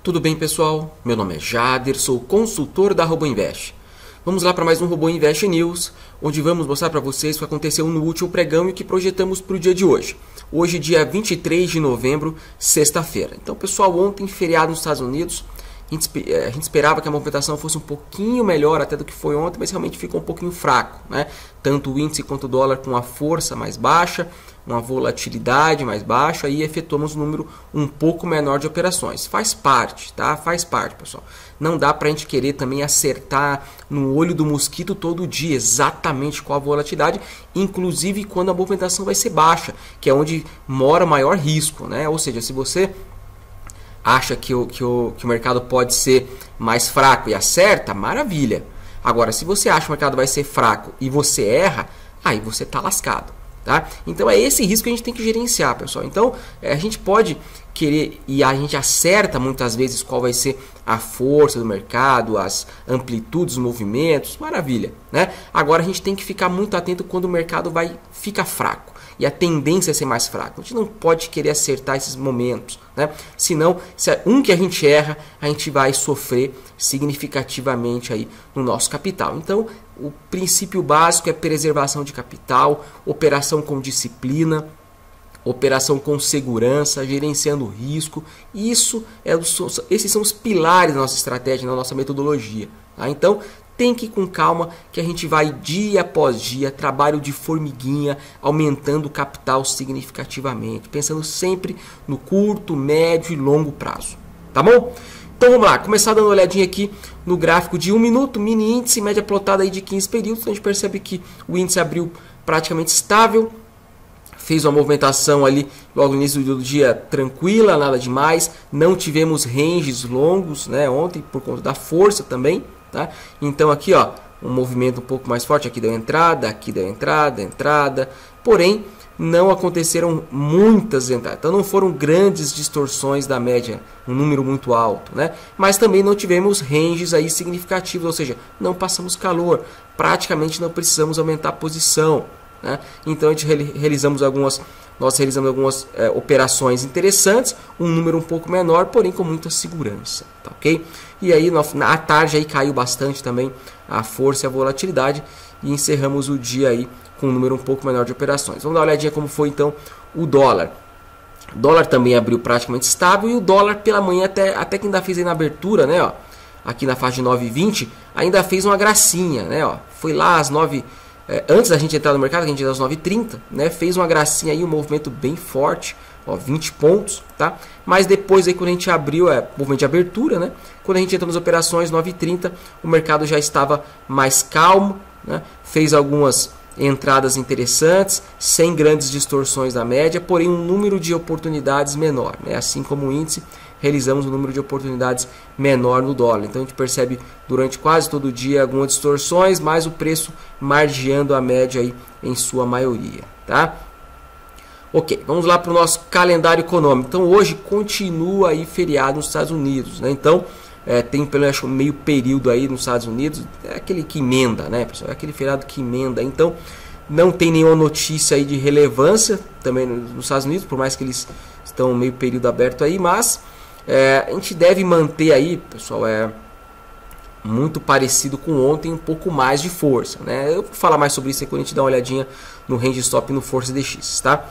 Tudo bem, pessoal? Meu nome é Jader, sou consultor da RoboInvest. Vamos lá para mais um RoboInvest News, onde vamos mostrar para vocês o que aconteceu no último pregão e o que projetamos para o dia de hoje. Hoje, dia 23 de novembro, sexta-feira. Então, pessoal, ontem, feriado nos Estados Unidos, a gente esperava que a movimentação fosse um pouquinho melhor até do que foi ontem, mas realmente ficou um pouquinho fraco, né? Tanto o índice quanto o dólar com a força mais baixa, uma volatilidade mais baixa, e efetuamos um número um pouco menor de operações. Faz parte, tá? Faz parte, pessoal. Não dá pra gente querer também acertar no olho do mosquito todo dia exatamente qual a volatilidade, inclusive quando a movimentação vai ser baixa, que é onde mora o maior risco, né? Ou seja, se você acha que o mercado pode ser mais fraco e acerta, maravilha. Agora, se você acha que o mercado vai ser fraco e você erra, aí você está lascado. Tá? Então é esse risco que a gente tem que gerenciar, pessoal. Então a gente pode querer, e a gente acerta muitas vezes qual vai ser a força do mercado, as amplitudes, os movimentos, maravilha, né? Agora a gente tem que ficar muito atento quando o mercado fica fraco. E a tendência é ser mais fraco. A gente não pode querer acertar esses momentos, né? Senão, se é um que a gente erra, a gente vai sofrer significativamente aí no nosso capital. Então, o princípio básico é preservação de capital, operação com disciplina, operação com segurança, gerenciando o risco. Esses são os pilares da nossa estratégia, da nossa metodologia. Tá? Então, tem que ir com calma, que a gente vai dia após dia, trabalho de formiguinha, aumentando o capital significativamente, pensando sempre no curto, médio e longo prazo. Tá bom? Então vamos lá, começar dando uma olhadinha aqui no gráfico de 1 minuto, mini índice, média plotada aí de 15 períodos. Então a gente percebe que o índice abriu praticamente estável, fez uma movimentação ali logo no início do dia tranquila, nada demais. Não tivemos ranges longos, né, ontem por conta da força também. Tá? Então aqui ó, um movimento um pouco mais forte, aqui deu entrada, entrada, porém não aconteceram muitas entradas, então não foram grandes distorções da média, um número muito alto, né? Mas também não tivemos ranges aí significativos, ou seja, não passamos calor, praticamente não precisamos aumentar a posição, né? Então nós realizamos algumas operações interessantes, um número um pouco menor, porém com muita segurança, tá ok? E aí à tarde aí caiu bastante também a força e a volatilidade e encerramos o dia aí com um número um pouco menor de operações. Vamos dar uma olhadinha como foi então o dólar. O dólar também abriu praticamente estável e o dólar pela manhã até que ainda fez aí na abertura, né, ó, aqui na faixa de 9,20, ainda fez uma gracinha, né, ó, foi lá às 9, antes da gente entrar no mercado, que a gente ia às 9h30, né, fez uma gracinha aí, um movimento bem forte, ó, 20 pontos, tá? Mas depois aí quando a gente abriu, movimento de abertura, né? Quando a gente entrou nas operações 9h30, o mercado já estava mais calmo, né? Fez algumas entradas interessantes, sem grandes distorções da média, porém um número de oportunidades menor, né? Assim como o índice, realizamos um número de oportunidades menor no dólar. Então a gente percebe durante quase todo o dia algumas distorções, mas o preço margeando a média aí em sua maioria, tá? Ok, vamos lá para o nosso calendário econômico. Então hoje continua aí feriado nos Estados Unidos, né? Então tem pelo menos meio período aí nos Estados Unidos, é aquele que emenda, né, pessoal? É aquele feriado que emenda. Então não tem nenhuma notícia aí de relevância também nos Estados Unidos, por mais que eles estão meio período aberto aí, mas a gente deve manter aí, pessoal, muito parecido com ontem, um pouco mais de força, né? Eu vou falar mais sobre isso aí quando a gente dá uma olhadinha no range stop e no força DX, tá?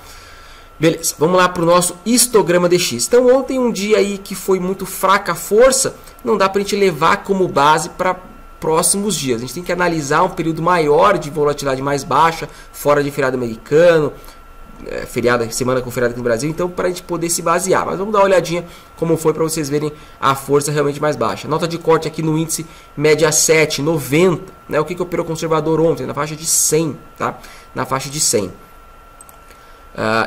Beleza, vamos lá para o nosso histograma DX. Então ontem um dia aí que foi muito fraca a força, não dá para a gente levar como base para próximos dias. A gente tem que analisar um período maior de volatilidade mais baixa, fora de feriado americano, semana com feriado aqui no Brasil, então para a gente poder se basear. Mas vamos dar uma olhadinha como foi para vocês verem a força realmente mais baixa. Nota de corte aqui no índice média 7, 90, né? O que operou conservador ontem? Na faixa de 100, tá? Na faixa de 100.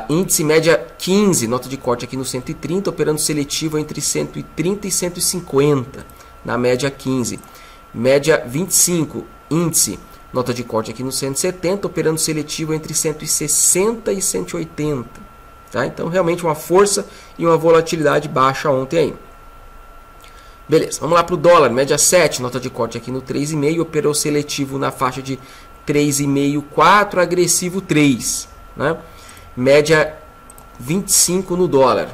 Índice média 15, nota de corte aqui no 130, operando seletivo entre 130 e 150, na média 15. Média 25, índice, nota de corte aqui no 170, operando seletivo entre 160 e 180. Tá? Então, realmente uma força e uma volatilidade baixa ontem aí. Beleza, vamos lá para o dólar, média 7, nota de corte aqui no 3,5, operou seletivo na faixa de 3,5, 4, agressivo 3, né? Média 25 no dólar.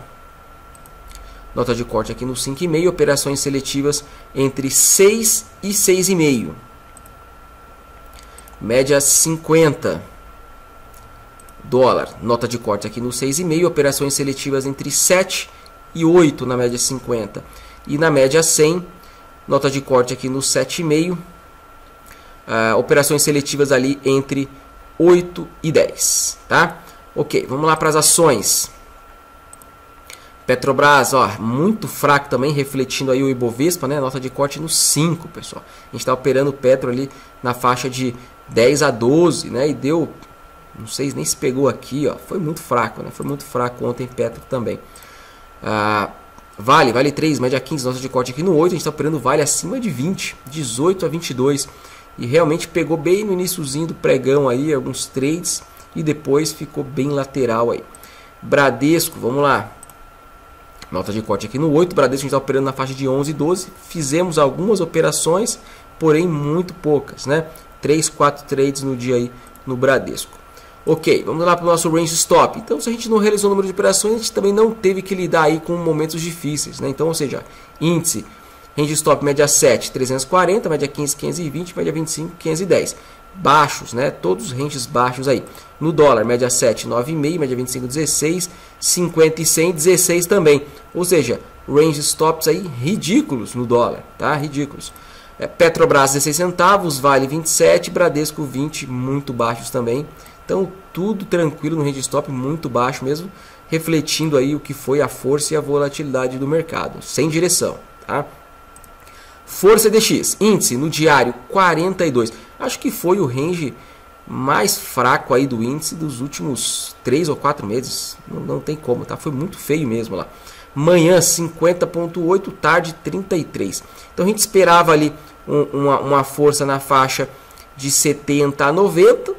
nota de corte aqui no 5,5, operações seletivas entre 6 e 6,5. Média 50. Dólar, nota de corte aqui no 6,5, operações seletivas entre 7 e 8 na média 50. E na média 100, nota de corte aqui no 7,5, operações seletivas ali entre 8 e 10, tá? Ok, vamos lá para as ações. Petrobras, ó, muito fraco também, refletindo aí o Ibovespa, né? Nota de corte no 5, pessoal. A gente está operando o Petro ali na faixa de 10 a 12, né? E deu, não sei nem se pegou aqui, ó. Foi muito fraco, né? Foi muito fraco ontem Petro também. Vale 3, média 15, nota de corte aqui no 8. A gente está operando Vale acima de 20, 18 a 22. E realmente pegou bem no iniciozinho do pregão aí, alguns trades. E depois ficou bem lateral aí. Bradesco, vamos lá. Nota de corte aqui no 8, Bradesco a gente está operando na faixa de 11 e 12. Fizemos algumas operações, porém muito poucas, né? 3, 4 trades no dia aí no Bradesco. Ok, vamos lá para o nosso range stop. Então, se a gente não realizou o número de operações, a gente também não teve que lidar aí com momentos difíceis, né? Então, ou seja, índice, range stop média 7, 340, média 15, 520, média 25, 510. Baixos, né? Todos os ranges baixos aí. No dólar, média 7, 9,5, média 25, 16, 50 e 100, 16 também. Ou seja, range stops aí ridículos no dólar, tá? Ridículos. Petrobras 16 centavos, Vale 27, Bradesco 20, muito baixos também. Então, tudo tranquilo no range stop, muito baixo mesmo, refletindo aí o que foi a força e a volatilidade do mercado, sem direção, tá? Força DX, índice no diário 42. Acho que foi o range mais fraco aí do índice dos últimos 3 ou 4 meses. Não tem como, tá? Foi muito feio mesmo lá. Manhã 50,8, tarde 33. Então a gente esperava ali uma força na faixa de 70 a 90,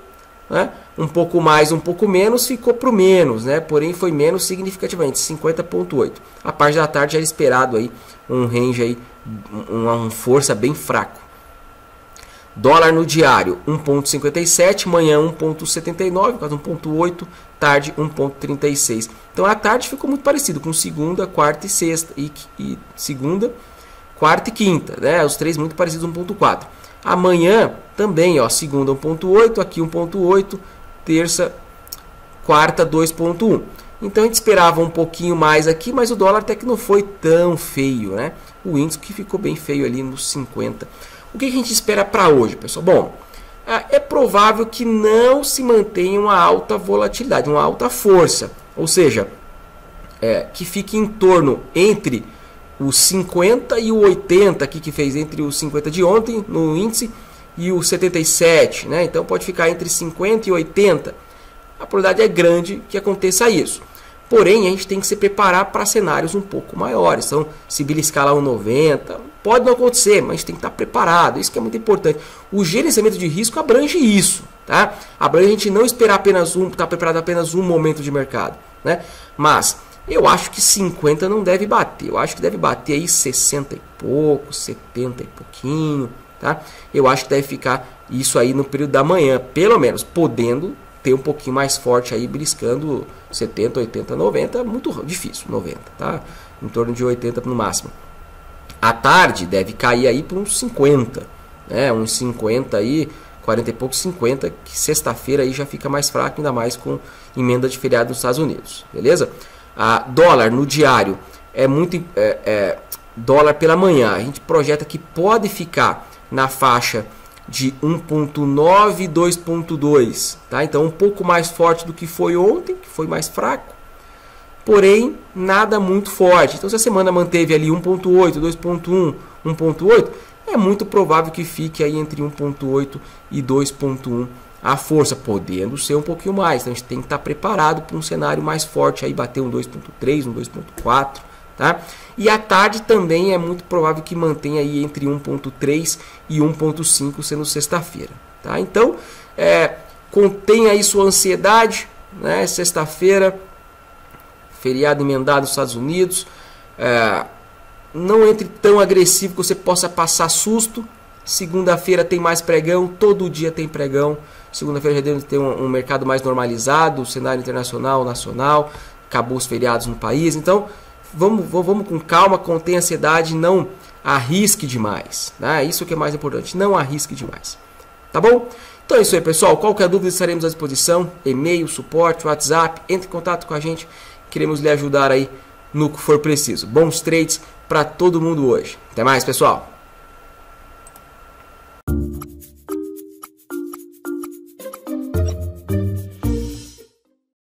né? Um pouco mais, um pouco menos, ficou para o menos, né? Porém foi menos significativamente, 50,8. A parte da tarde era esperado aí um range aí, uma força bem fraco. Dólar no diário 1,57, manhã 1,79, quase 1,8, tarde 1,36. Então a tarde ficou muito parecido com segunda, quarta e sexta, e segunda, quarta e quinta, né? Os três muito parecidos, 1,4. Amanhã também, ó, segunda 1,8, aqui 1,8, terça, quarta 2,1. Então a gente esperava um pouquinho mais aqui, mas o dólar até que não foi tão feio, né? O índice que ficou bem feio ali nos 50. O que a gente espera para hoje, pessoal? Bom, é provável que não se mantenha uma alta volatilidade, uma alta força. Ou seja, que fique em torno entre os 50 e o 80, aqui que fez entre os 50 de ontem no índice e o 77, né? Então pode ficar entre 50 e 80. A probabilidade é grande que aconteça isso. Porém, a gente tem que se preparar para cenários um pouco maiores. Então, se beliscar lá um 90, pode não acontecer, mas tem que estar preparado. Isso que é muito importante. O gerenciamento de risco abrange isso, tá? Abrange a gente não esperar apenas estar preparado apenas um momento de mercado, né? Mas eu acho que 50 não deve bater. Eu acho que deve bater aí 60 e pouco, 70 e pouquinho, tá? Eu acho que deve ficar isso aí no período da manhã, pelo menos, podendo ter um pouquinho mais forte aí, beliscando 70, 80, 90, muito difícil, 90, tá? Em torno de 80 no máximo. À tarde deve cair aí para uns 50, né? Uns 50 aí, 40 e pouco, 50, que sexta-feira aí já fica mais fraco, ainda mais com emenda de feriado nos Estados Unidos, beleza? Dólar no diário é muito dólar pela manhã. A gente projeta que pode ficar na faixa de 1,9 e 2,2, tá? Então um pouco mais forte do que foi ontem, que foi mais fraco, porém nada muito forte. Então se a semana manteve ali 1,8, 2,1, 1,8, é muito provável que fique aí entre 1,8 e 2,1 a força, podendo ser um pouquinho mais. Então a gente tem que estar preparado para um cenário mais forte, aí bater um 2,3, um 2,4, tá? E à tarde também é muito provável que mantenha aí entre 1,3 e 1,5 sendo sexta-feira, tá? Então, contém aí sua ansiedade, né? Sexta-feira, feriado emendado nos Estados Unidos, não entre tão agressivo que você possa passar susto. Segunda-feira tem mais pregão, todo dia tem pregão. Segunda-feira já deve ter um mercado mais normalizado, o cenário internacional, nacional, acabou os feriados no país, então vamos com calma, contém a ansiedade, não arrisque demais. Né? Isso que é mais importante, não arrisque demais. Tá bom? Então é isso aí, pessoal. Qualquer dúvida estaremos à disposição. E-mail, suporte, WhatsApp. Entre em contato com a gente. Queremos lhe ajudar aí no que for preciso. Bons trades para todo mundo hoje. Até mais, pessoal.